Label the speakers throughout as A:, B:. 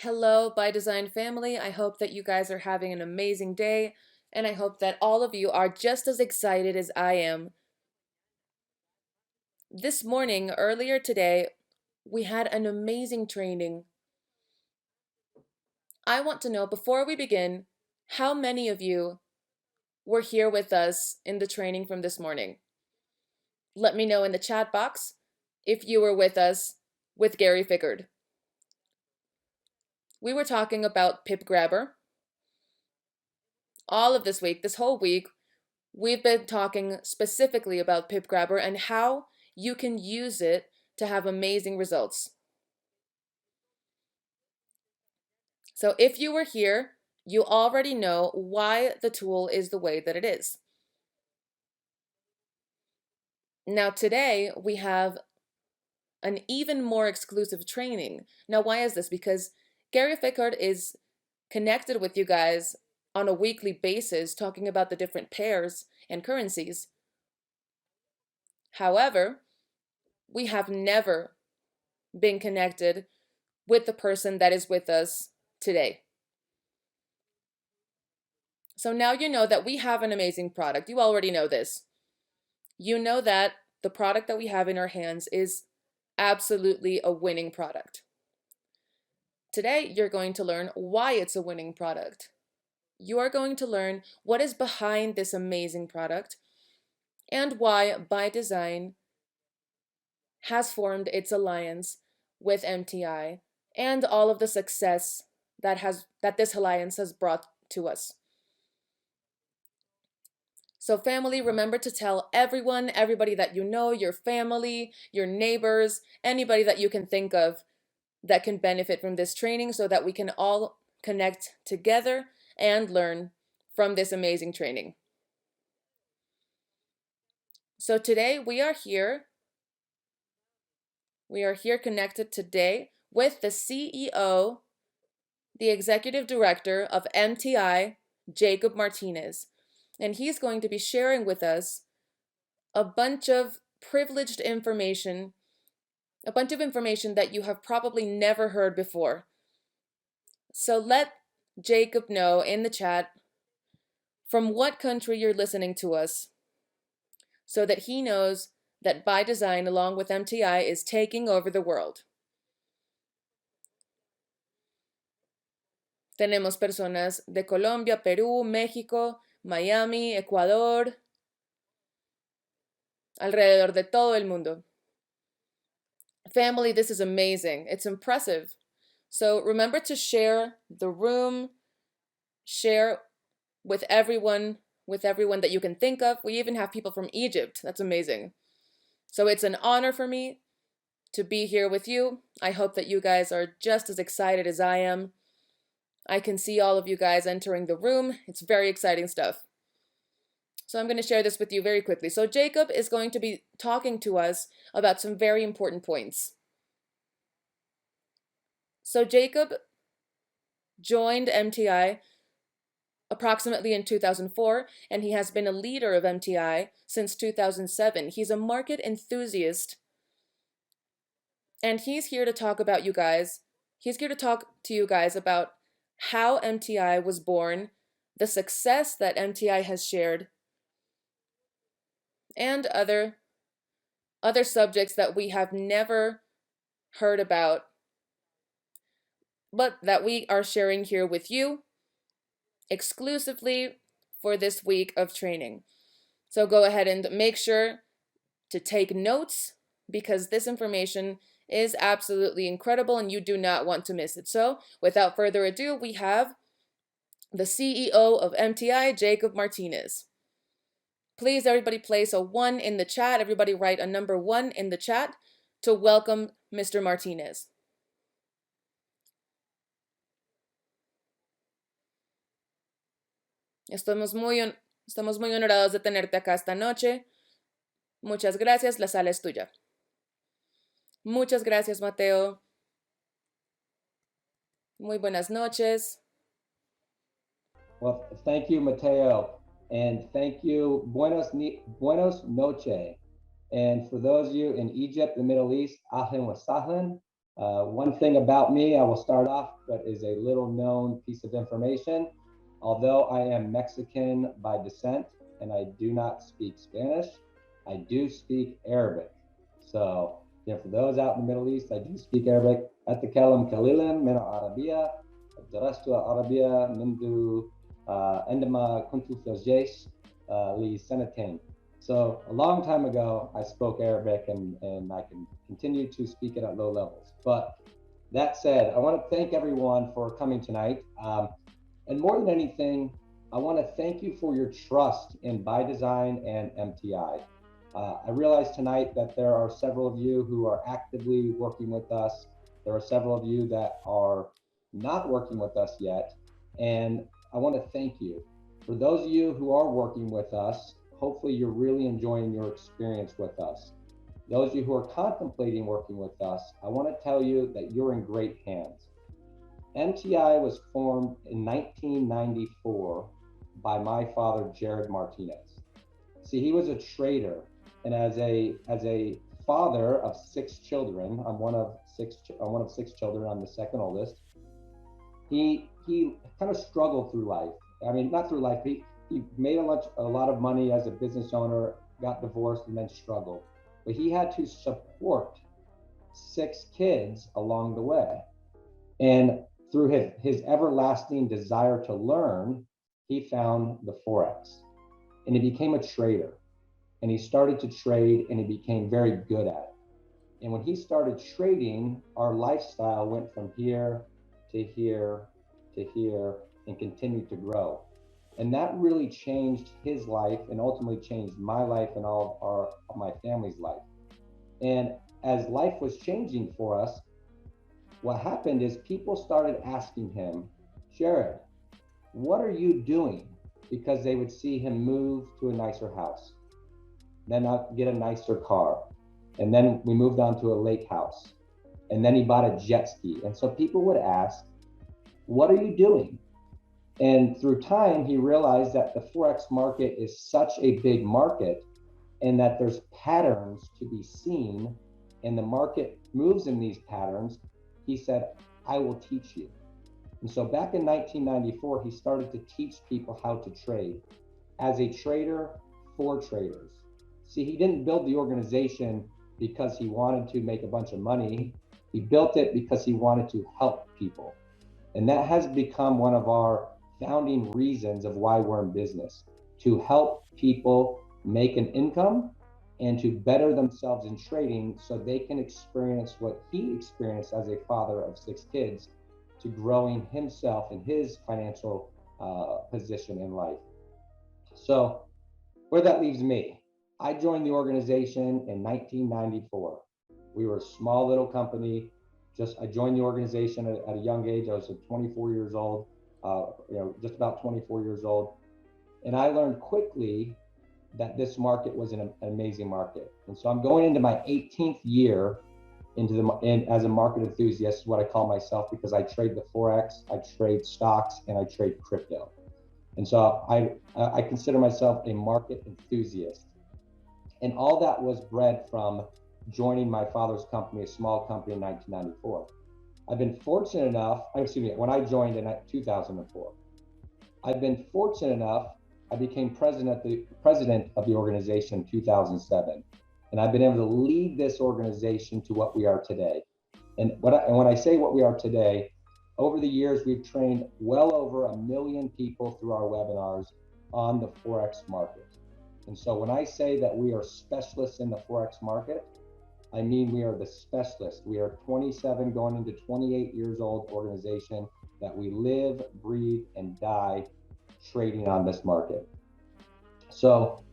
A: Hello, By Design family. I hope that you guys are having an amazing day, and I hope that all of you are just as excited as I am. This morning, earlier today, we had an amazing training. I want to know, before we begin, how many of you were here with us in the training from this morning? Let me know in the chat box if you were with us with Gary Fickard. We were talking about Pip Grabber. All of this week, this whole week, we've been talking specifically about Pip Grabber and how you can use it to have amazing results. So if you were here, you already know why the tool is the way that it is. Now today we have an even more exclusive training. Now why is this? Because Gary Fickard is connected with you guys on a weekly basis talking about the different pairs and currencies. However, we have never been connected with the person that is with us today. So now you know that we have an amazing product. You already know this. You know that the product that we have in our hands is absolutely a winning product. Today, you're going to learn why it's a winning product. You are going to learn what is behind this amazing product and why By Design has formed its alliance with MTI and all of the success that this alliance has brought to us. So family, remember to tell everyone, everybody that you know, your family, your neighbors, anybody that you can think of that can benefit from this training so that we can all connect together and learn from this amazing training. So today we are here connected today with the CEO, the Executive Director of MTI, Jacob Martinez. And he's going to be sharing with us a bunch of privileged information, a bunch of information that you have probably never heard before. So let Jacob know in the chat from what country you're listening to us so that he knows that By Design, along with MTI, is taking over the world. Tenemos personas de Colombia, Perú, México, Miami, Ecuador, alrededor de todo el mundo. Family, this is amazing. It's impressive. So remember to share the room, share with everyone that you can think of. We even have people from Egypt. That's amazing. So it's an honor for me to be here with you. I hope that you guys are just as excited as I am. I can see all of you guys entering the room. It's very exciting stuff. So I'm going to share this with you very quickly. So Jacob is going to be talking to us about some very important points. So Jacob joined MTI approximately in 2004, and he has been a leader of MTI since 2007. He's a market enthusiast, and he's here to talk about you guys. He's here to talk to you guys about how MTI was born, the success that MTI has shared, and other subjects that we have never heard about, but that we are sharing here with you exclusively for this week of training. So go ahead and make sure to take notes because this information is absolutely incredible and you do not want to miss it. So without further ado, we have the CEO of MTI, Jacob Martinez. Please, everybody place a 1 in the chat. Everybody write a number 1 in the chat to welcome Mr. Martinez. Estamos muy honorados de tenerte acá esta noche. Muchas gracias, la sala es tuya. Muchas gracias, Mateo. Muy buenas noches.
B: Well, thank you, Mateo. And thank you, buenos noche. And for those of you in Egypt, the Middle East, ahlan wa sahlan. One thing about me, I will start off, but is a little known piece of information. Although I am Mexican by descent and I do not speak Spanish, I do speak Arabic. So, for those out in the Middle East, I do speak Arabic. أتكلم قليلا من العربية. درست العربية منذ عندما كنت في الجيش لسنتين. So a long time ago, I spoke Arabic and I can continue to speak it at low levels. But that said, I want to thank everyone for coming tonight. And more than anything, I want to thank you for your trust in By Design and MTI. I realize tonight that there are several of you who are actively working with us. There are several of you that are not working with us yet. And I want to thank you. For those of you who are working with us, hopefully you're really enjoying your experience with us. Those of you who are contemplating working with us, I want to tell you that you're in great hands. MTI was formed in 1994 by my father, Jared Martinez. See, he was a trader, and as a father of 6 children, I'm one of six children. I'm the second oldest. He kind of struggled through life. I mean, not through life. He made a lot of money as a business owner, got divorced, and then struggled. But he had to support 6 kids along the way. And through his everlasting desire to learn, he found the Forex. And he became a trader. And he started to trade, and he became very good at it. And when he started trading, our lifestyle went from here to here to here and continued to grow. And that really changed his life and ultimately changed my life and all of my family's life. And as life was changing for us, what happened is people started asking him, Jared, what are you doing? Because they would see him move to a nicer house, then get a nicer car. And then we moved on to a lake house. And then he bought a jet ski. And so people would ask, what are you doing? And through time, he realized that the Forex market is such a big market and that there's patterns to be seen and the market moves in these patterns. He said, I will teach you. And so back in 1994, he started to teach people how to trade as a trader for traders. See, he didn't build the organization because he wanted to make a bunch of money. He built it because he wanted to help people. And that has become one of our founding reasons of why we're in business, to help people make an income and to better themselves in trading so they can experience what he experienced as a father of 6 kids, to growing himself in his financial position in life. So where that leaves me, I joined the organization in 1994. We were a small little company. I joined the organization at a young age. I was 24 years old, just about 24 years old. And I learned quickly that this market was an amazing market. And so I'm going into my 18th year as a market enthusiast, what I call myself, because I trade the Forex, I trade stocks, and I trade crypto. And so I consider myself a market enthusiast. And all that was bred from joining my father's company, a small company, in 1994. I've been fortunate enough, when I joined in 2004, I've been fortunate enough, I became president of the organization in 2007. And I've been able to lead this organization to what we are today. And when I say what we are today, over the years, we've trained well over 1 million people through our webinars on the Forex market. And so when I say that we are specialists in the Forex market, I mean we are the specialists. We are 27 going into 28 years old organization that we live, breathe, and die trading on this market. So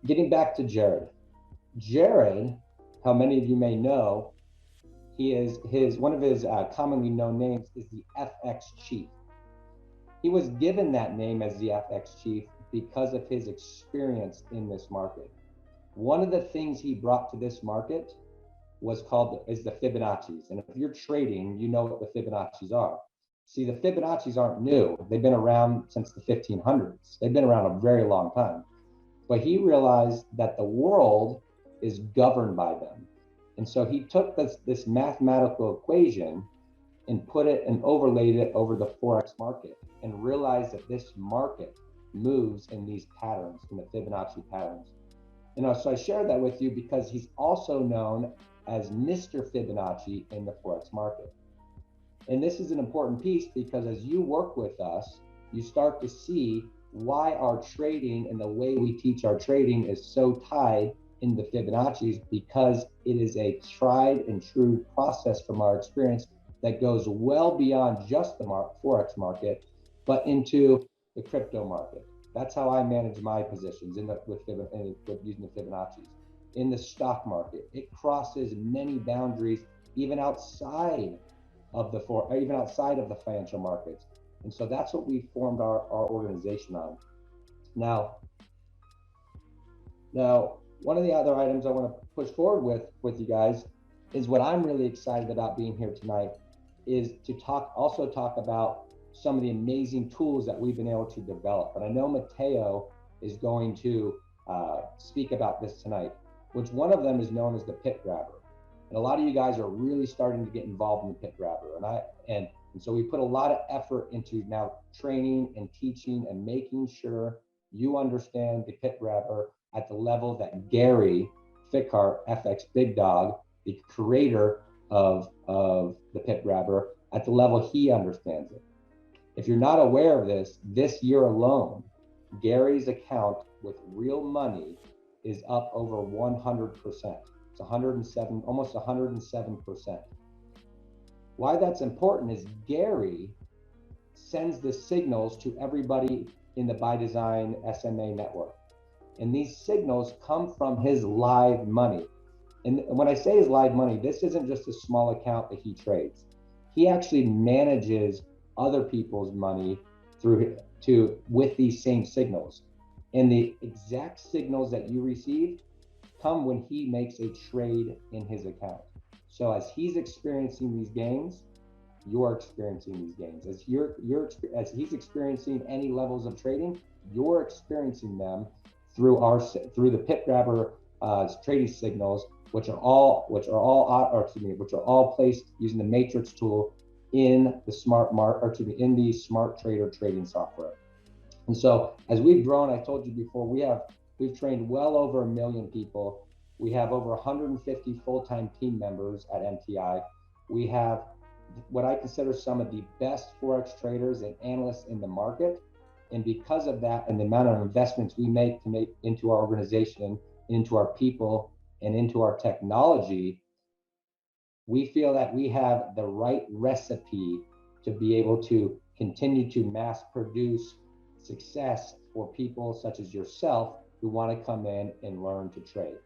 B: getting back to Jared. Jared, how many of you may know, one of his commonly known names is the FX Chief. He was given that name as the FX Chief because of his experience in this market. One of the things he brought to this market is the Fibonacci's. And if you're trading, you know what the Fibonacci's are. See, the Fibonacci's aren't new. They've been around since the 1500s. They've been around a very long time. But he realized that the world is governed by them. And so he took this mathematical equation and put it and overlaid it over the Forex market and realized that this market moves in these patterns, in the Fibonacci patterns. So I shared that with you because he's also known as Mr. Fibonacci in the Forex market. And this is an important piece because as you work with us, you start to see why our trading and the way we teach our trading is so tied in the Fibonacci's, because it is a tried and true process from our experience that goes well beyond just the Forex market, but into the crypto market. That's how I manage my positions with using the Fibonacci's. In the stock market, it crosses many boundaries, even outside of the financial markets. And so that's what we formed our organization on. Now, one of the other items I want to push forward with you guys is what I'm really excited about being here tonight is to talk about some of the amazing tools that we've been able to develop. And I know Mateo is going to speak about this tonight, which one of them is known as the Pip Grabber. And a lot of you guys are really starting to get involved in the Pip Grabber. And so we put a lot of effort into now training and teaching and making sure you understand the Pip Grabber at the level that Gary Fickhart, FX Big Dog, the creator of the Pip Grabber, at the level he understands it. If you're not aware of this year alone, Gary's account with real money is up over 100%. It's 107, almost 107%. Why that's important is Gary sends the signals to everybody in the By Design SMA network. And these signals come from his live money. And when I say his live money, this isn't just a small account that he trades. He actually manages other people's money with these same signals. And the exact signals that you receive come when he makes a trade in his account. So as he's experiencing these gains, you're experiencing these gains. As he's experiencing any levels of trading, you're experiencing them through the Pip Grabber trading signals, which are all placed using the matrix tool in the Smart Trader trading software. And so as we've grown, I told you before, we've trained well over 1 million people. We have over 150 full-time team members at MTI. We have what I consider some of the best Forex traders and analysts in the market. And because of that and the amount of investments we make into our organization, into our people, and into our technology, we feel that we have the right recipe to be able to continue to mass produce success for people such as yourself who want to come in and learn to trade,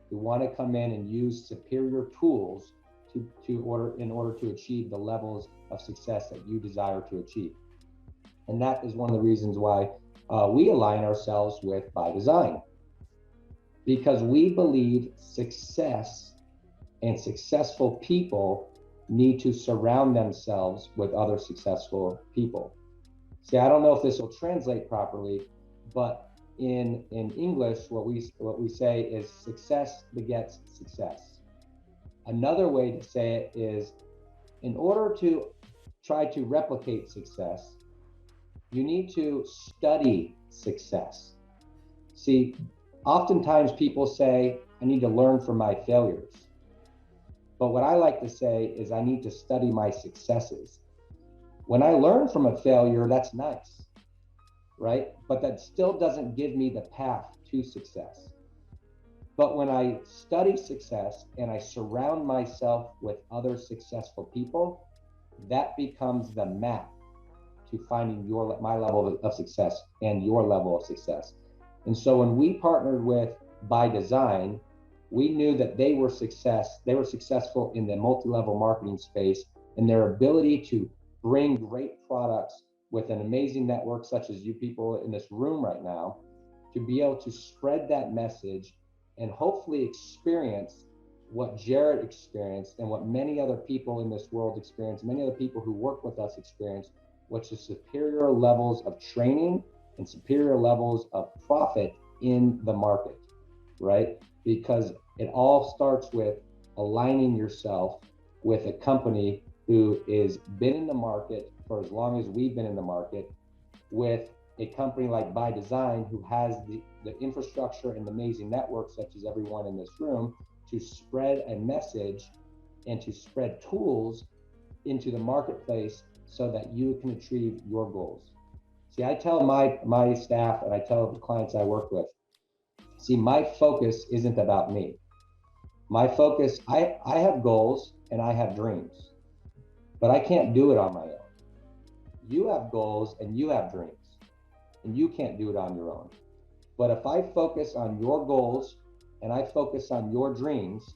B: who want to come in and use superior tools in order to achieve the levels of success that you desire to achieve. And that is one of the reasons why we align ourselves with By Design, because we believe success and successful people need to surround themselves with other successful people. See, I don't know if this will translate properly, but in English, what we say is success begets success. Another way to say it is, in order to try to replicate success, you need to study success. See, oftentimes people say, I need to learn from my failures. But what I like to say is I need to study my successes. When I learn from a failure, that's nice, right? But that still doesn't give me the path to success. But when I study success and I surround myself with other successful people, that becomes the map to finding my level of success and your level of success. And so when we partnered with By Design, we knew that they were successful in the multi-level marketing space, and their ability to bring great products with an amazing network such as you people in this room right now, to be able to spread that message and hopefully experience what Jared experienced and what many other people in this world experience, many other people who work with us experience, which is superior levels of training and superior levels of profit in the market, right? Because it all starts with aligning yourself with a company who is been in the market for as long as we've been in the market, with a company like By Design, who has the infrastructure and the amazing network, such as everyone in this room, to spread a message and to spread tools into the marketplace so that you can achieve your goals. See, I tell my staff and I tell the clients I work with, see, my focus isn't about me. My focus, I have goals and I have dreams, but I can't do it on my own. You have goals and you have dreams, and you can't do it on your own. But if I focus on your goals and I focus on your dreams,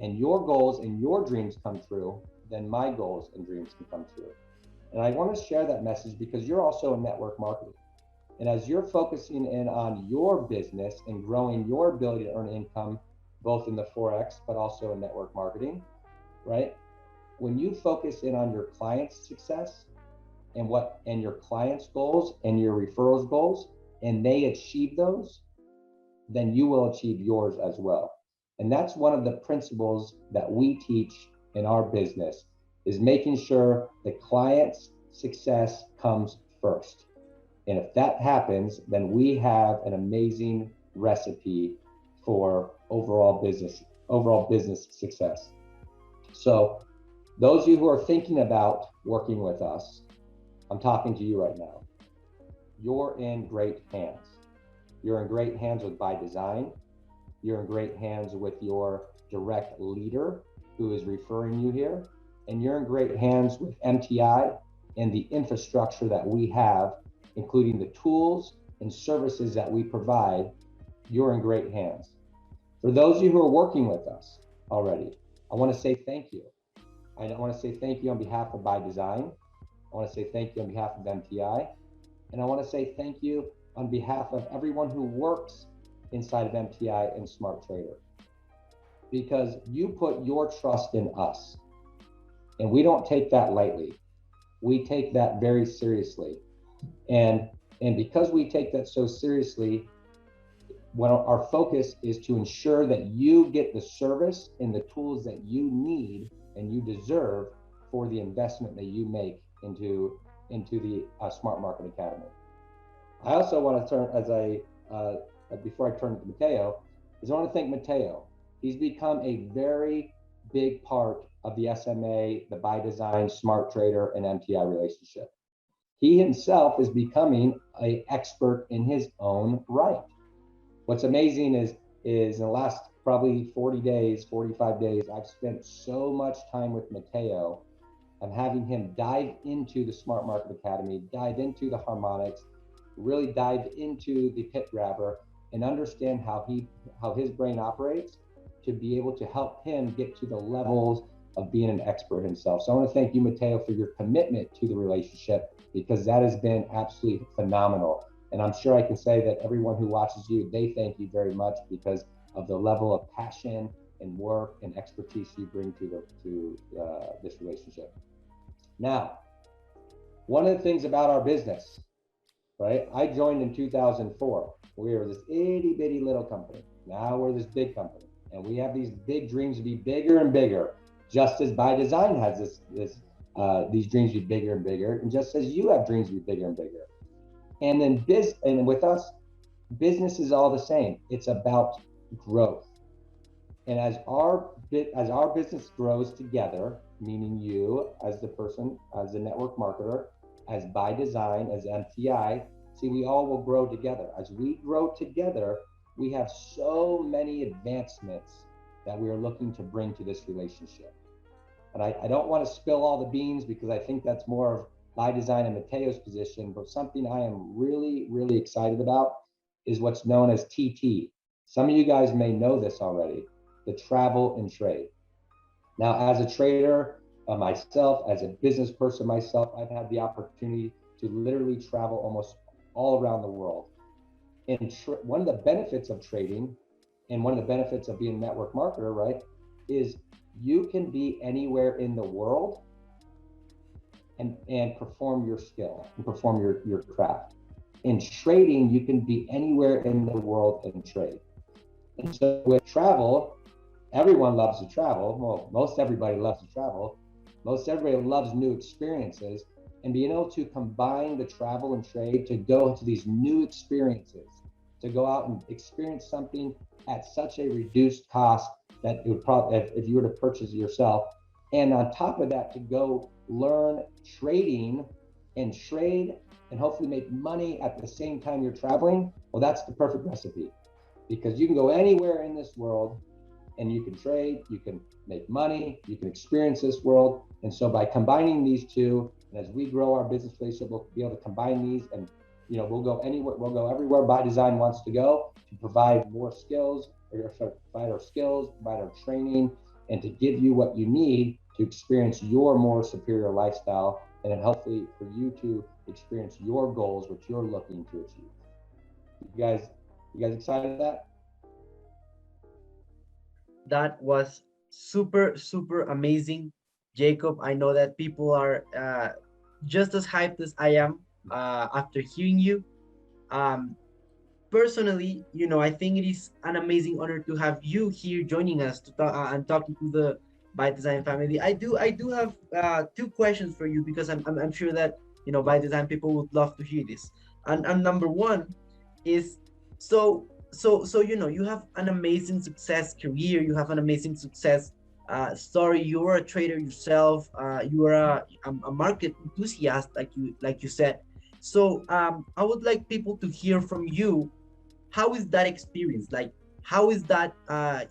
B: and your goals and your dreams come true, then my goals and dreams can come true. And I want to share that message because you're also in network marketing. And as you're focusing in on your business and growing your ability to earn income, both in the Forex, but also in network marketing, right? When you focus in on your client's success and your client's goals and your referrals goals, and they achieve those, then you will achieve yours as well. And that's one of the principles that we teach in our business, is making sure the client's success comes first. And if that happens, then we have an amazing recipe for overall business success. So those of you who are thinking about working with us, I'm talking to you right now. You're in great hands. You're in great hands with By Design. You're in great hands with your direct leader who is referring you here. And you're in great hands with MTI and the infrastructure that we have, including the tools and services that we provide. You're in great hands. For those of you who are working with us already, I want to say thank you. I want to say thank you on behalf of By Design. I want to say thank you on behalf of MTI. And I want to say thank you on behalf of everyone who works inside of MTI and Smart Trader, because you put your trust in us, and we don't take that lightly. We take that very seriously, and because we take that so seriously, when our focus is to ensure that you get the service and the tools that you need and you deserve for the investment that you make into the Smart Market Academy. I also want to turn, before I turn to Mateo, I want to thank Mateo. He's become a very big part of the SMA, the By Design, Smart Trader, and MTI relationship. He himself is becoming an expert in his own right. What's amazing is in the last probably 40 days, 45 days, I've spent so much time with Mateo. I'm having him dive into the Smart Market Academy, dive into the harmonics, really dive into the Pip Grabber, and understand how his brain operates to be able to help him get to the levels of being an expert himself. So I want to thank you, Mateo, for your commitment to the relationship, because that has been absolutely phenomenal. And I'm sure I can say that everyone who watches you, they thank you very much because of the level of passion and work and expertise you bring to this relationship. Now, one of the things about our business, right? I joined in 2004. We were this itty bitty little company. Now we're this big company, and we have these big dreams to be bigger and bigger, just as By Design has these dreams to be bigger and bigger, and just as you have dreams to be bigger and bigger. And then with us, business is all the same. It's about growth. And as our business grows together, meaning you as the person, as the network marketer, as By Design, as MTI, see, we all will grow together. As we grow together, we have so many advancements that we are looking to bring to this relationship. And I don't want to spill all the beans, because I think that's more of By Design and Mateo's position, but something I am really, really excited about is what's known as TT. Some of you guys may know this already, the travel and trade. Now, as a trader myself, as a business person myself, I've had the opportunity to literally travel almost all around the world. And one of the benefits of trading, and one of the benefits of being a network marketer, right, is you can be anywhere in the world and perform your skill and perform your craft. In trading, you can be anywhere in the world and trade. And so with travel, everyone loves to travel. Well, most everybody loves to travel. Most everybody loves new experiences, and being able to combine the travel and trade to go to these new experiences, to go out and experience something at such a reduced cost that it would probably, if you were to purchase it yourself, and on top of that, to go learn trading and trade and hopefully make money at the same time you're traveling. Well, that's the perfect recipe, because you can go anywhere in this world and you can trade, you can make money, you can experience this world. And so by combining these two, and as we grow our business relationship, we'll be able to combine these, and we'll go anywhere, we'll go everywhere By Design wants to go, to provide more skills, or provide our skills, provide our training, and to give you what you need to experience your more superior lifestyle, and then hopefully for you to experience your goals, which you're looking to achieve. You guys excited about that?
C: That was super, super amazing, Jacob. I know that people are just as hyped as I am after hearing you. Um, Personally, I think it is an amazing honor to have you here joining us to talk and talking to the By Design family. I do have two questions for you, because I'm sure that By Design people would love to hear this. And number one is, so you have an amazing success career, you have an amazing success story. You are a trader yourself. You are a market enthusiast, like you said. So I would like people to hear from you. How is that experience? Like, how is that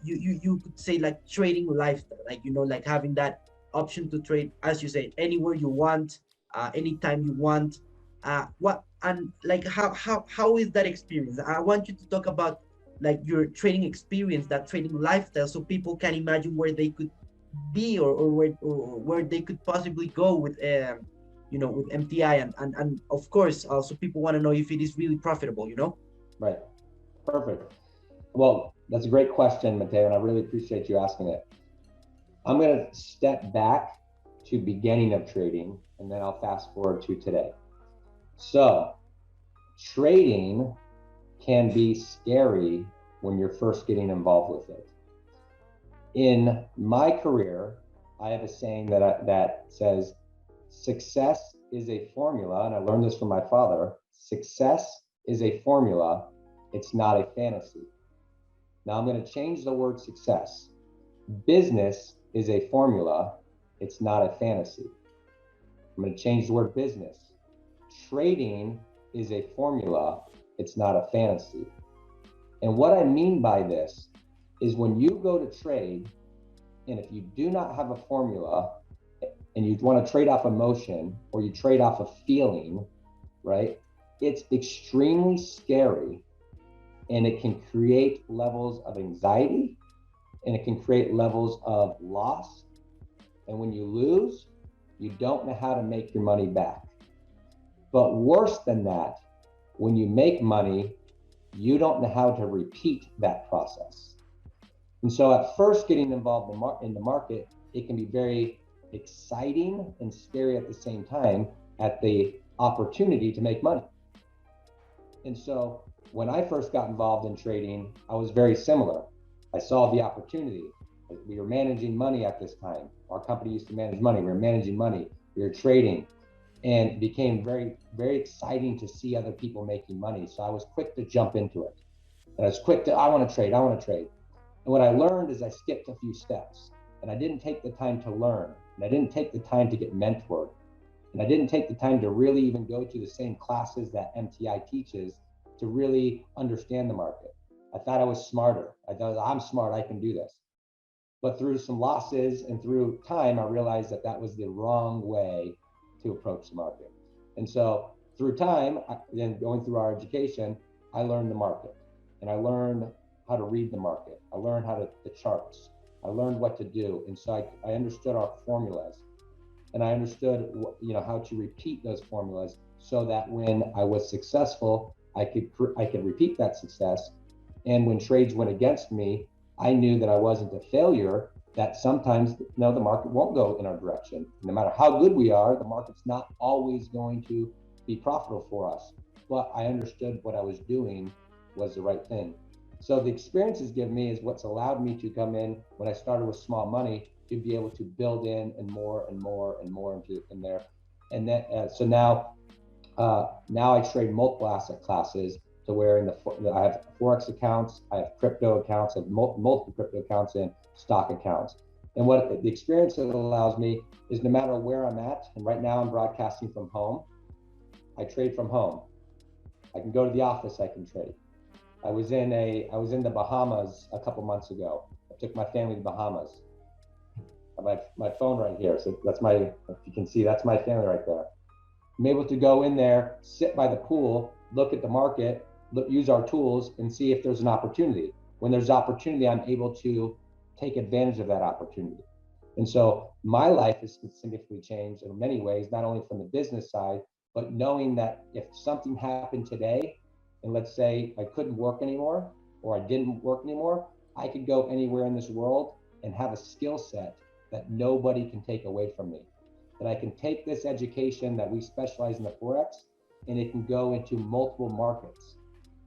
C: you could say, like, trading lifestyle, like, like having that option to trade, as you say, anywhere you want, anytime you want. What and like how is that experience? I want you to talk about, like, your trading experience, that trading lifestyle, so people can imagine where they could be, or where they could possibly go with with MTI, and of course also people want to know if it is really profitable.
B: Right. Perfect. Well, that's a great question, Mateo, and I really appreciate you asking it. I'm going to step back to beginning of trading, and then I'll fast forward to today. So, trading can be scary when you're first getting involved with it. In my career, I have a saying that says, success is a formula, and I learned this from my father. Success is a formula, it's not a fantasy. Now I'm going to change the word success. Business is a formula, it's not a fantasy. I'm going to change the word business. Trading is a formula, it's not a fantasy. And what I mean by this is, when you go to trade, and if you do not have a formula, and you want to trade off emotion, or you trade off a feeling, right? It's extremely scary, and it can create levels of anxiety, and it can create levels of loss. And when you lose, you don't know how to make your money back. But worse than that, when you make money, you don't know how to repeat that process. And so at first, getting involved in the market, it can be very exciting and scary at the same time, at the opportunity to make money. And so when I first got involved in trading, I was very similar. I saw the opportunity. We were managing money at this time. Our company used to manage money. We were managing money. We were trading, and it became very, very exciting to see other people making money. So I was quick to jump into it. And I was quick to, I want to trade. And what I learned is I skipped a few steps, and I didn't take the time to learn, and I didn't take the time to get mentored, and I didn't take the time to really even go to the same classes that MTI teaches to really understand the market. I thought I was smarter. I thought, I'm smart, I can do this. But through some losses and through time, I realized that that was the wrong way to approach the market. And so through time, then going through our education, I learned the market, and I learned how to read the market. I learned how to the charts. I learned what to do. And so I understood our formulas, and I understood how to repeat those formulas, so that when I was successful, I could repeat that success. And when trades went against me, I knew that I wasn't a failure, that sometimes the market won't go in our direction. No matter how good we are, the market's not always going to be profitable for us. But I understood what I was doing was the right thing. So the experiences give me is what's allowed me to come in when I started with small money to be able to build in and more and more and more into in there. And then so now I trade multiple asset classes to where I have Forex accounts, I have crypto accounts, I have multiple crypto accounts and stock accounts. And what the experience that allows me is no matter where I'm at, and right now I'm broadcasting from home, I trade from home. I can go to the office, I can trade. I was in the Bahamas a couple months ago. I took my family to Bahamas. I have my phone right here, so that's if you can see, that's my family right there. I'm able to go in there, sit by the pool, look at the market, use our tools, and see if there's an opportunity. When there's opportunity, I'm able to take advantage of that opportunity. And so my life has significantly changed in many ways, not only from the business side, but knowing that if something happened today, and let's say I couldn't work anymore, or I didn't work anymore, I could go anywhere in this world and have a skill set that nobody can take away from me. That I can take this education that we specialize in the Forex, and it can go into multiple markets.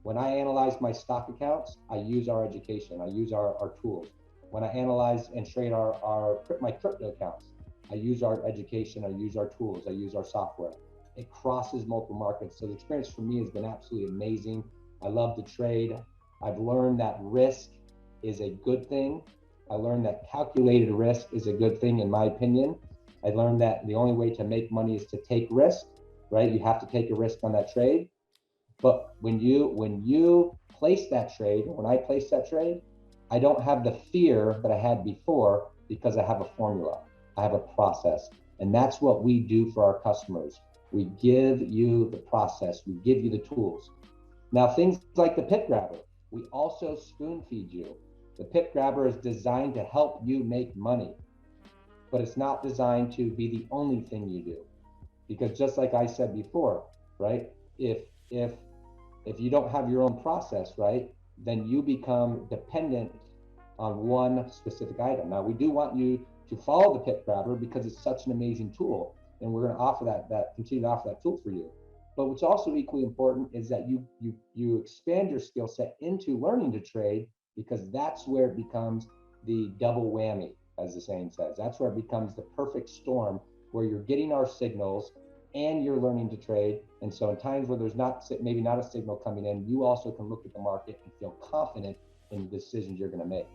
B: When I analyze my stock accounts, I use our education, I use our tools. When I analyze and trade my crypto accounts, I use our education, I use our tools, I use our software. It crosses multiple markets. So the experience for me has been absolutely amazing. I love to trade. I've learned that risk is a good thing. I learned that calculated risk is a good thing, in my opinion. I learned that the only way to make money is to take risk, right? You have to take a risk on that trade. But when you place that trade, when I place that trade, I don't have the fear that I had before because I have a formula, I have a process. And that's what we do for our customers. We give you the process, we give you the tools. Now, things like the Pip Grabber, we also spoon feed you. The Pip Grabber is designed to help you make money, but it's not designed to be the only thing you do. Because just like I said before, right? If you don't have your own process, right, then you become dependent on one specific item. Now, we do want you to follow the Pip Grabber because it's such an amazing tool, and we're going to offer continue to offer that tool for you. But what's also equally important is that you expand your skill set into learning to trade, because that's where it becomes the double whammy, as the saying says. That's where it becomes the perfect storm, where you're getting our signals and you're learning to trade. And so in times where there's maybe not a signal coming in, you also can look at the market and feel confident in the decisions you're going to make.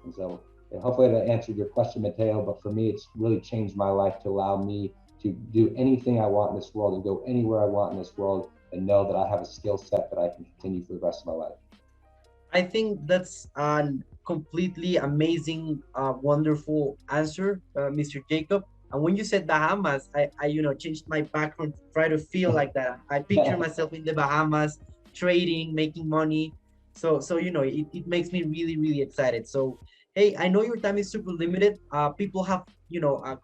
B: And so hopefully that answered your question, Mateo, but for me, it's really changed my life to allow me to do anything I want in this world and go anywhere I want in this world, and know that I have a skill set that I can continue for the rest of my life.
C: I think that's a completely amazing, wonderful answer, Mr. Jacob. And when you said Bahamas, I changed my background to try to feel like that. I picture myself in the Bahamas, trading, making money. So it makes me really, really excited. So, hey, I know your time is super limited. People have,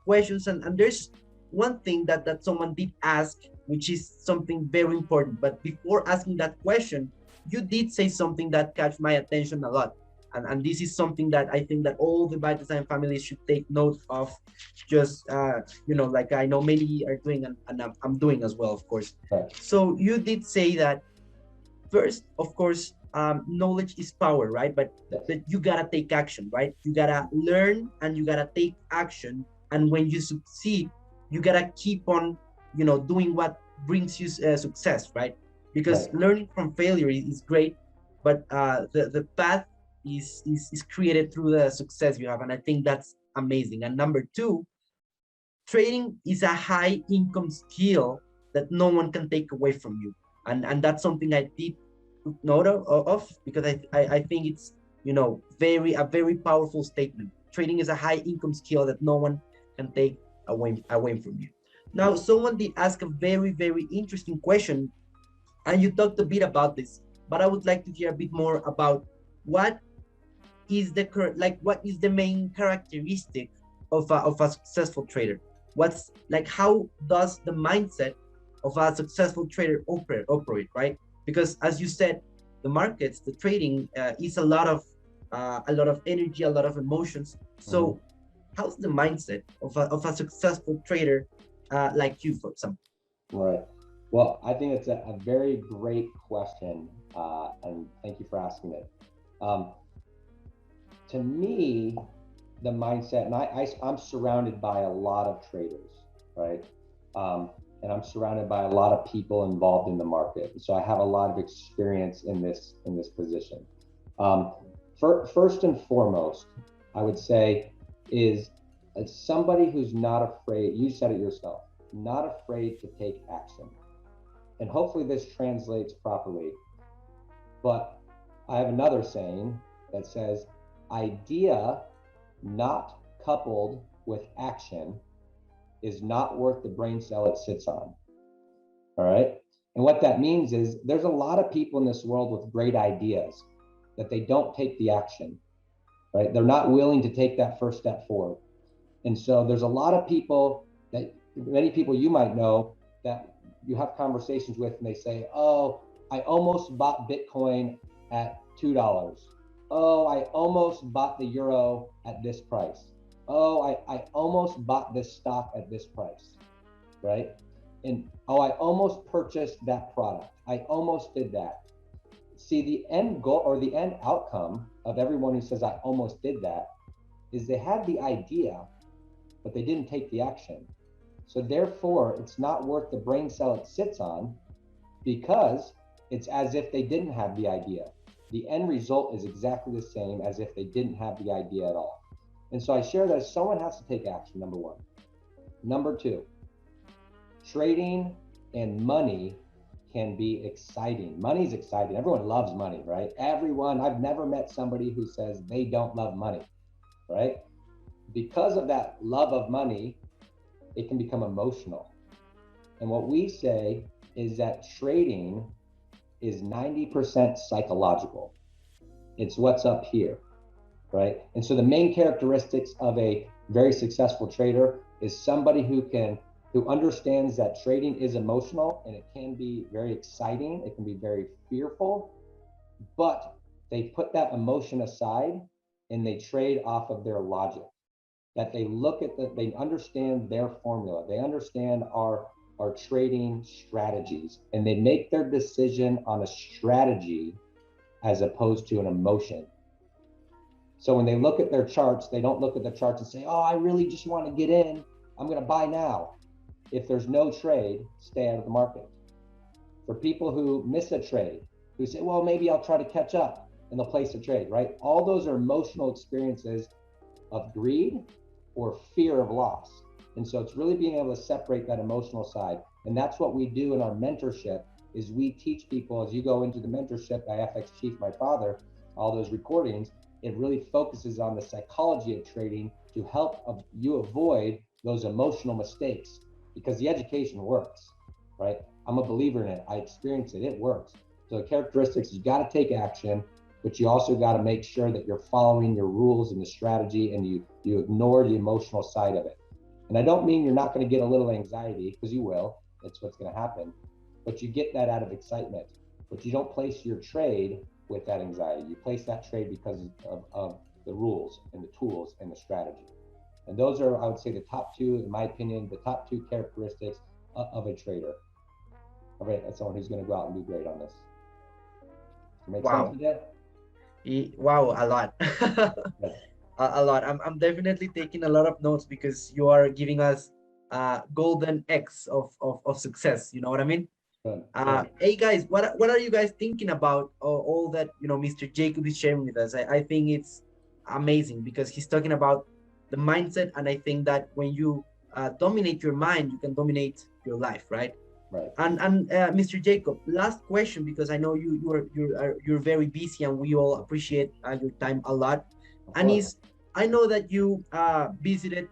C: questions, and there's one thing that someone did ask, which is something very important. But before asking that question, you did say something that caught my attention a lot. And this is something that I think that all the By Design families should take note of. Just, like I know many are doing, and I'm doing as well, of course.
B: Right.
C: So you did say that first, of course, knowledge is power, right? But you gotta take action, right? You gotta learn and you gotta take action. And when you succeed, you gotta keep on, doing what brings you success, right? Because
B: Right.
C: learning from failure is great, but the path is created through the success you have, and I think that's amazing. And number two, trading is a high income skill that no one can take away from you, and that's something I did note of because I think it's a very powerful statement. Trading is a high income skill that no one can take away from you. Now, someone did ask a very, very interesting question, and you talked a bit about this, but I would like to hear a bit more about what is the what is the main characteristic of a successful trader. What's like, how does the mindset of a successful trader operate, right? Because as you said, the markets, the trading, is a lot of energy, a lot of emotions. So how's the mindset of a successful trader, like you, for example?
B: Right. Well, I think it's a very great question, and thank you for asking it. Um, to me, the mindset, and I'm surrounded by a lot of traders, right? And I'm surrounded by a lot of people involved in the market. So I have a lot of experience in this position. Um, first and foremost, I would say is somebody who's not afraid. You said it yourself, not afraid to take action. And hopefully this translates properly. But I have another saying that says, idea not coupled with action is not worth the brain cell it sits on. All right. And what that means is there's a lot of people in this world with great ideas that they don't take the action, right? They're not willing to take that first step forward. And so there's a lot of people that many people you might know that you have conversations with and they say, oh, I almost bought Bitcoin at $2. Oh, I almost bought the euro at this price. Oh, I almost bought this stock at this price, right? And oh, I almost purchased that product. I almost did that. See, the end goal or the end outcome of everyone who says I almost did that is they had the idea, but they didn't take the action. So therefore, it's not worth the brain cell it sits on because it's as if they didn't have the idea. The end result is exactly the same as if they didn't have the idea at all. And so I share that someone has to take action, number one. Number two, trading and money can be exciting. Money's exciting. Everyone loves money, right? Everyone, I've never met somebody who says they don't love money, right? Because of that love of money, it can become emotional. And what we say is that trading is 90% psychological. It's what's up here, right? And so the main characteristics of a very successful trader is somebody who understands that trading is emotional and it can be very exciting, it can be very fearful, but they put that emotion aside and they trade off of their logic. That they look at they understand their formula, they understand our trading strategies, and they make their decision on a strategy as opposed to an emotion. So when they look at their charts, they don't look at the charts and say, oh, I really just want to get in, I'm going to buy now. If there's no trade, stay out of the market. For people who miss a trade, who say, well, maybe I'll try to catch up, and they'll place a trade, right? All those are emotional experiences of greed or fear of loss. And so it's really being able to separate that emotional side. And that's what we do in our mentorship is we teach people, as you go into the mentorship by FX Chief, my father, all those recordings, it really focuses on the psychology of trading to help you avoid those emotional mistakes, because the education works, right? I'm a believer in it. I experience it. It works. So the characteristics, you got to take action, but you also got to make sure that you're following your rules and the strategy, and you ignore the emotional side of it. And I don't mean you're not going to get a little anxiety, because you will. It's what's going to happen. But you get that out of excitement. But you don't place your trade with that anxiety. You place that trade because of the rules and the tools and the strategy. And those are, I would say, the top two, in my opinion, the top two characteristics of a trader. All right, that's someone who's going to go out and do great on this. Does it make sense with that?
C: Wow, a lot. A lot. I'm definitely taking a lot of notes because you are giving us golden X of success. You know what I mean?
B: Good.
C: Hey guys, what are you guys thinking about all that Mr. Jacob is sharing with us? I think it's amazing because he's talking about the mindset, and I think that when you dominate your mind, you can dominate your life, right?
B: Right.
C: And Mr. Jacob, last question, because I know you're very busy and we all appreciate your time a lot. And I know that you visited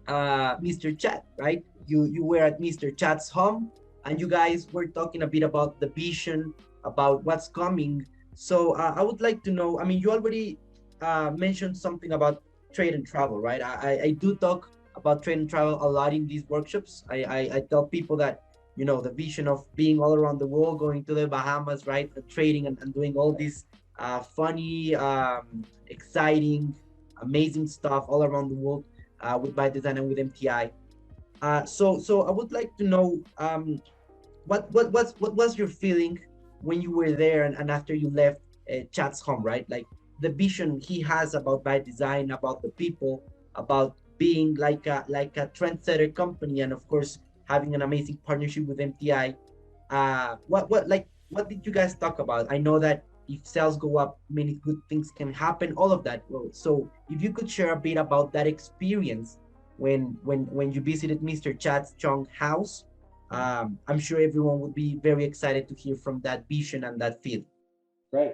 C: Mr. Chat, right? You were at Mr. Chat's home, and you guys were talking a bit about the vision, about what's coming. So I would like to know. I mean, you already mentioned something about trade and travel, right? I do talk about trade and travel a lot in these workshops. I tell people that the vision of being all around the world, going to the Bahamas, right, trading and doing all these funny, exciting, amazing stuff all around the world with By Design and with MTI. So I would like to know what was your feeling when you were there and after you left Chad's home, right? Like the vision he has about by design, about the people, about being like a trendsetter company, and of course having an amazing partnership with MTI. What did you guys talk about? I know that if sales go up, many good things can happen. All of that. Well, so if you could share a bit about that experience when you visited Mr. Chad's Chong house, I'm sure everyone would be very excited to hear from that vision and that feel.
B: Great.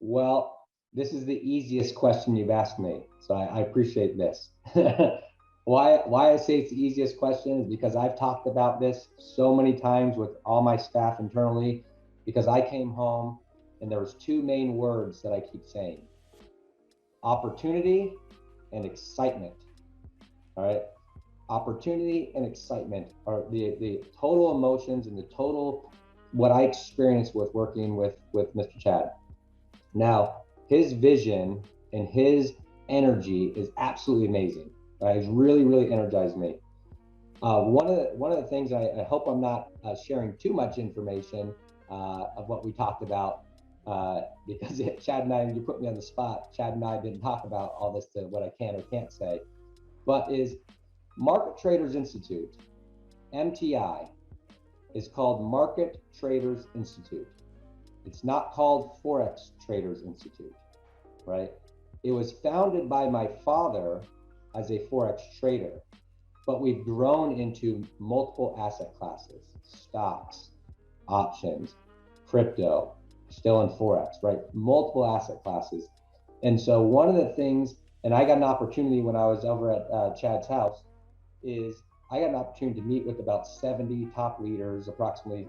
B: Well, this is the easiest question you've asked me, so I appreciate this. Why I say it's the easiest question is because I've talked about this so many times with all my staff internally, because I came home and there was two main words that I keep saying: opportunity and excitement. All right. Opportunity and excitement are the total emotions and the total what I experienced with working with Mr. Chad. Now, his vision and his energy is absolutely amazing. Right? It's really, really energized me. One of the things I hope I'm not sharing too much information of what we talked about, because Chad and I, you put me on the spot. Chad and I didn't talk about all this to what I can or can't say, but is Market Traders Institute, MTI, is called Market Traders Institute. It's not called Forex Traders Institute, right? It was founded by my father as a Forex trader, but we've grown into multiple asset classes: stocks, options, crypto, still in Forex, right? Multiple asset classes. And so one of the things, and I got an opportunity when I was over at Chad's house, is I got an opportunity to meet with about 70 top leaders, approximately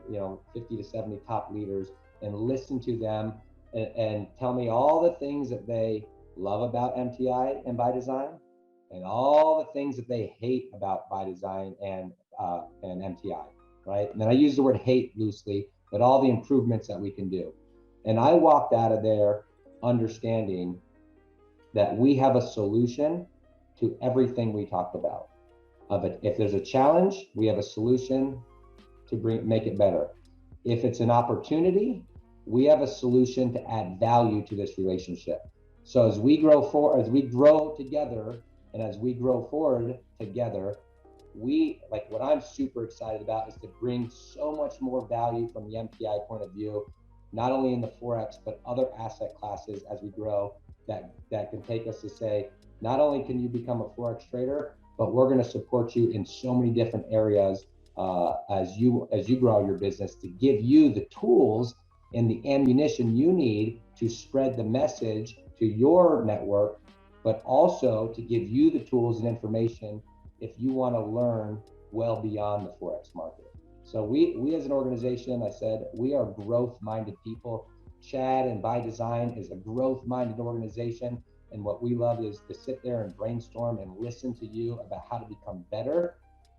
B: 50 to 70 top leaders, and listen to them and tell me all the things that they love about MTI and by design, and all the things that they hate about by design and MTI, right? And then I use the word hate loosely, but all the improvements that we can do. And I walked out of there understanding that we have a solution to everything we talked about. If there's a challenge, we have a solution to make it better. If it's an opportunity, we have a solution to add value to this relationship. So as we grow together, and as we grow forward together, what I'm super excited about is to bring so much more value from the MTI point of view, not only in the Forex, but other asset classes as we grow, that can take us to say, not only can you become a Forex trader, but we're going to support you in so many different areas as you grow your business, to give you the tools and the ammunition you need to spread the message to your network, but also to give you the tools and information if you want to learn well beyond the Forex market. So we as an organization, I said, we are growth-minded people. Chad and By Design is a growth-minded organization. And what we love is to sit there and brainstorm and listen to you about how to become better,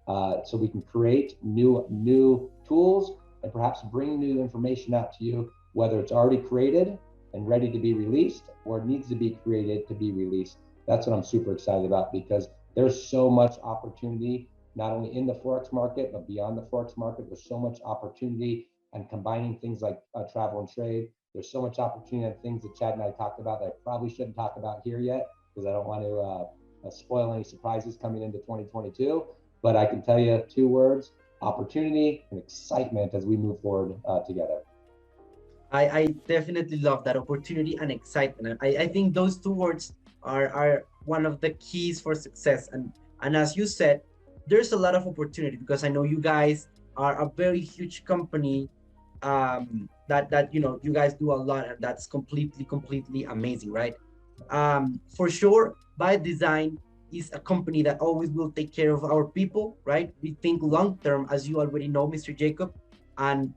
B: so we can create new tools and perhaps bring new information out to you, whether it's already created and ready to be released or needs to be created to be released. That's what I'm super excited about, because there's so much opportunity, not only in the Forex market, but beyond the Forex market. There's so much opportunity and combining things like travel and trade. There's so much opportunity and things that Chad and I talked about that I probably shouldn't talk about here yet, because I don't want to spoil any surprises coming into 2022. But I can tell you two words: opportunity and excitement as we move forward together.
C: I definitely love that, opportunity and excitement. I think those two words are one of the keys for success. And as you said, there's a lot of opportunity, because I know you guys are a very huge company, that you guys do a lot, and that's completely amazing, right? For sure, By Design is a company that always will take care of our people, right? We think long term, as you already know, Mr. Jacob, and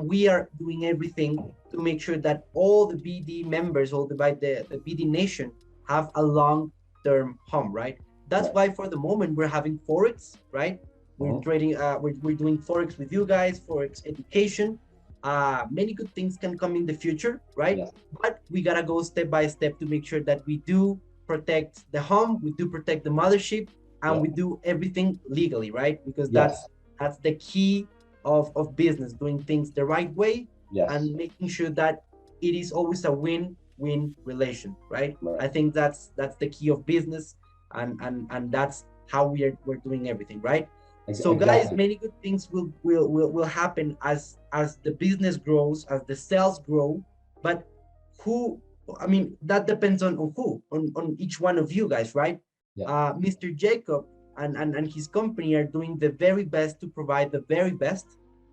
C: we are doing everything to make sure that all the BD members, all the BD nation, have a long term home, right? That's
B: Right.
C: why for the moment we're having Forex, right? We're trading, we're doing Forex with you guys, Forex education. Many good things can come in the future, right?
B: Yes.
C: But we gotta go step by step to make sure that we do protect the home, we do protect the mothership, and
B: Yeah.
C: we do everything legally, right? Because
B: Yes.
C: that's the key of business, doing things the right way,
B: Yes.
C: and making sure that it is always a win-win relation, right?
B: Right.
C: I think that's the key of business, and that's how we're doing everything, right? So guys,
B: Exactly.
C: many good things will happen as the business grows, as the sales grow. But who, I mean, that depends on who, on each one of you guys, right?
B: Yeah.
C: Mr. Jacob and his company are doing the very best to provide the very best.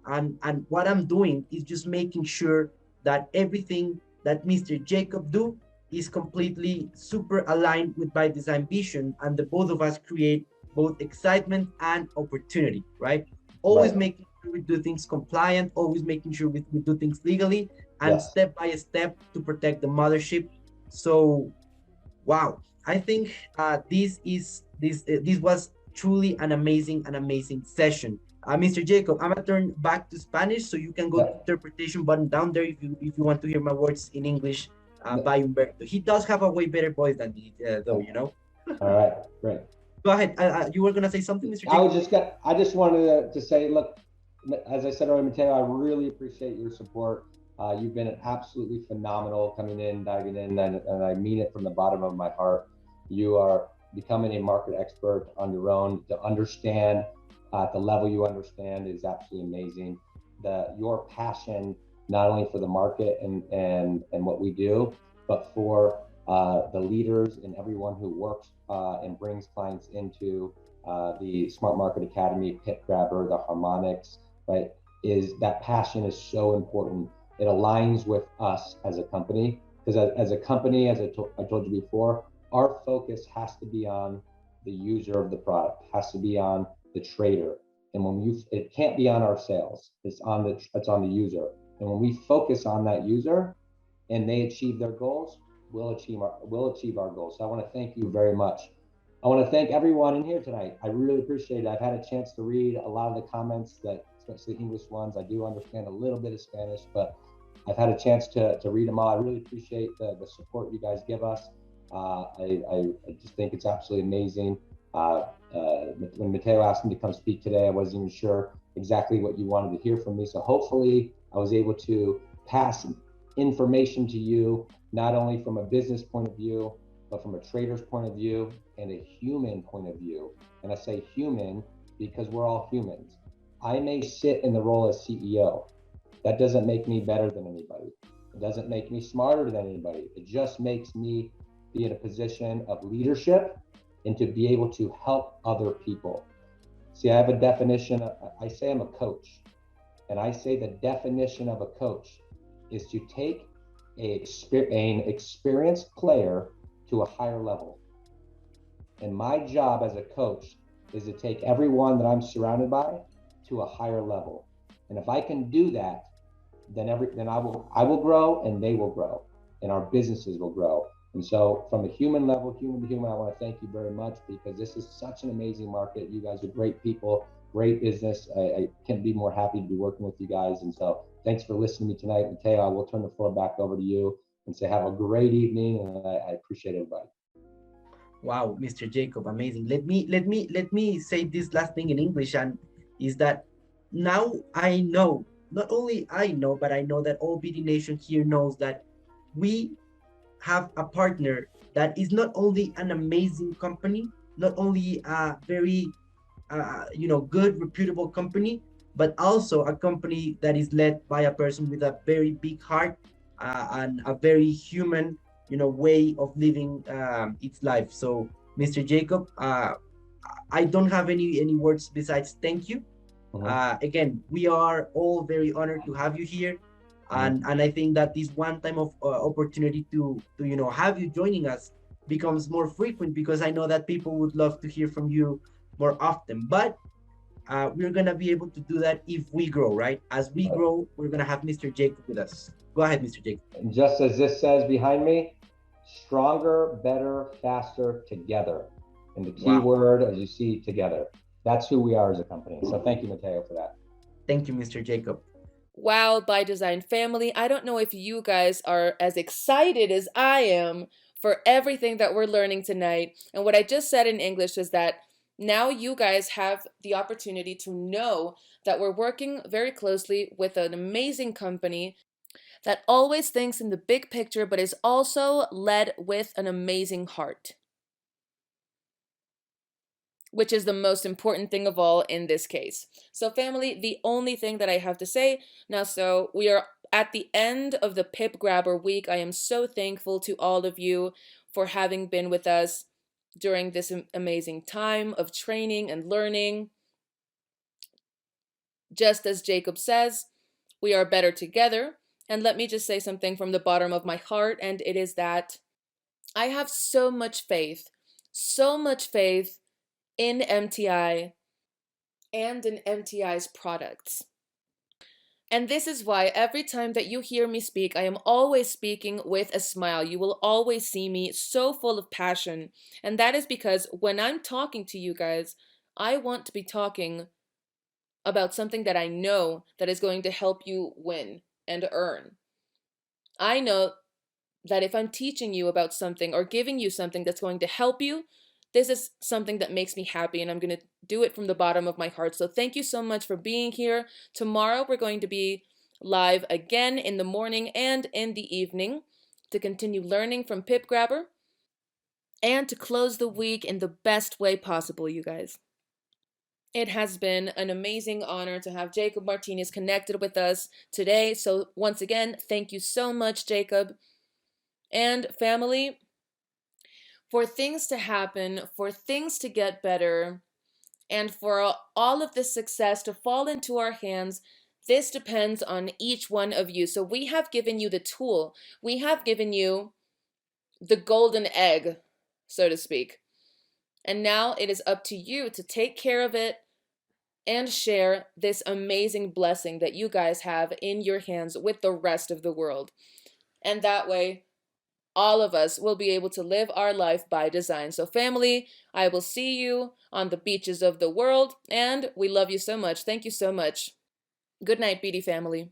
C: And what I'm doing is just making sure that everything that Mr. Jacob do is completely super aligned with by design vision, and the both of us create both excitement and opportunity, right? Always
B: Right.
C: making sure we do things compliant, always making sure we do things legally and
B: Yes.
C: step by step to protect the mothership. So, wow, I think this was truly an amazing session. Mr. Jacob, I'm gonna turn back to Spanish so you can go to
B: Yep.
C: interpretation button down there if you want to hear my words in English
B: No-
C: by Humberto. He does have a way better voice than me, though, you know.
B: All right. Great.
C: Go ahead. You were gonna say something, Mr.
B: I
C: Jacob?
B: was just got. I just wanted to say, look, as I said earlier, Mateo, I really appreciate your support. You've been absolutely phenomenal coming in, diving in, and I mean it from the bottom of my heart. You are becoming a market expert on your own. To understand at the level you understand is absolutely amazing. Your passion not only for the market and what we do, but for the leaders and everyone who works and brings clients into the Smart Market Academy, Pip Grabber, the harmonics, right? Is that passion is so important. It aligns with us as a company because as a company, as I told you before, our focus has to be on the user of the product, has to be on the trader, and it can't be on our sales. It's on the user. And when we focus on that user, and they achieve their goals, we'll achieve our goals. So I want to thank you very much. I want to thank everyone in here tonight. I really appreciate it. I've had a chance to read a lot of the comments, that especially the English ones. I do understand a little bit of Spanish, but I've had a chance to read them all. I really appreciate the support you guys give us. I just think it's absolutely amazing. When Mateo asked me to come speak today, I wasn't even sure exactly what you wanted to hear from me. So hopefully I was able to pass information to you, not only from a business point of view, but from a trader's point of view and a human point of view. And I say human because we're all humans. I may sit in the role as CEO. That doesn't make me better than anybody. It doesn't make me smarter than anybody. It just makes me be in a position of leadership and to be able to help other people. See, I have a definition. I say I'm a coach, and I say the definition of a coach is to take an experienced player to a higher level. And my job as a coach is to take everyone that I'm surrounded by to a higher level. And if I can do that, then I will grow and they will grow and our businesses will grow. And so from a human level, human to human, I want to thank you very much because this is such an amazing market. You guys are great people, great business. I can't be more happy to be working with you guys. And so thanks for listening to me tonight. Mateo, I will turn the floor back over to you and say have a great evening. And I appreciate everybody.
C: Wow, Mr. Jacob, amazing. Let me say this last thing in English, and is that now I know, not only I know, but I know that all BD Nation here knows that we have a partner that is not only an amazing company, not only a very good reputable company, but also a company that is led by a person with a very big heart and a very human way of living its life. So Mr. Jacob, I don't have any words besides thank you. Again, we are all very honored to have you here, and I think that this one time of opportunity to have you joining us becomes more frequent, because I know that people would love to hear from you more often. But we're gonna be able to do that if we grow, right? As we grow, we're gonna have Mr. Jacob with us. Go ahead, Mr. Jacob.
B: And just as this says behind me, stronger, better, faster, together. And the key word, as you see, together. That's who we are as a company. So thank you, Mateo, for that.
C: Thank you, Mr. Jacob.
A: Wow, by design family, I don't know if you guys are as excited as I am for everything that we're learning tonight. And what I just said in English is that now you guys have the opportunity to know that we're working very closely with an amazing company that always thinks in the big picture but is also led with an amazing heart, which is the most important thing of all in this case. So family, the only thing that I have to say now, so we are at the end of the Pip Grabber week. I am so thankful to all of you for having been with us during this amazing time of training and learning. Just as Jacob says, we are better together. And let me just say something from the bottom of my heart, and it is that I have so much faith in MTI and in MTI's products. And this is why every time that you hear me speak, I am always speaking with a smile. You will always see me so full of passion. And that is because when I'm talking to you guys, I want to be talking about something that I know that is going to help you win and earn. I know that if I'm teaching you about something or giving you something that's going to help you, this is something that makes me happy, and I'm going to do it from the bottom of my heart. So thank you so much for being here. Tomorrow we're going to be live again in the morning and in the evening to continue learning from Pip Grabber and to close the week in the best way possible, you guys. It has been an amazing honor to have Jacob Martinez connected with us today. So once again, thank you so much, Jacob. And family, for things to happen, for things to get better, and for all of this success to fall into our hands, this depends on each one of you. So we have given you the tool. We have given you the golden egg, so to speak. And now it is up to you to take care of it and share this amazing blessing that you guys have in your hands with the rest of the world. And that way, all of us will be able to live our life by design. So family, I will see you on the beaches of the world, and we love you so much. Thank you so much. Good night, BD family.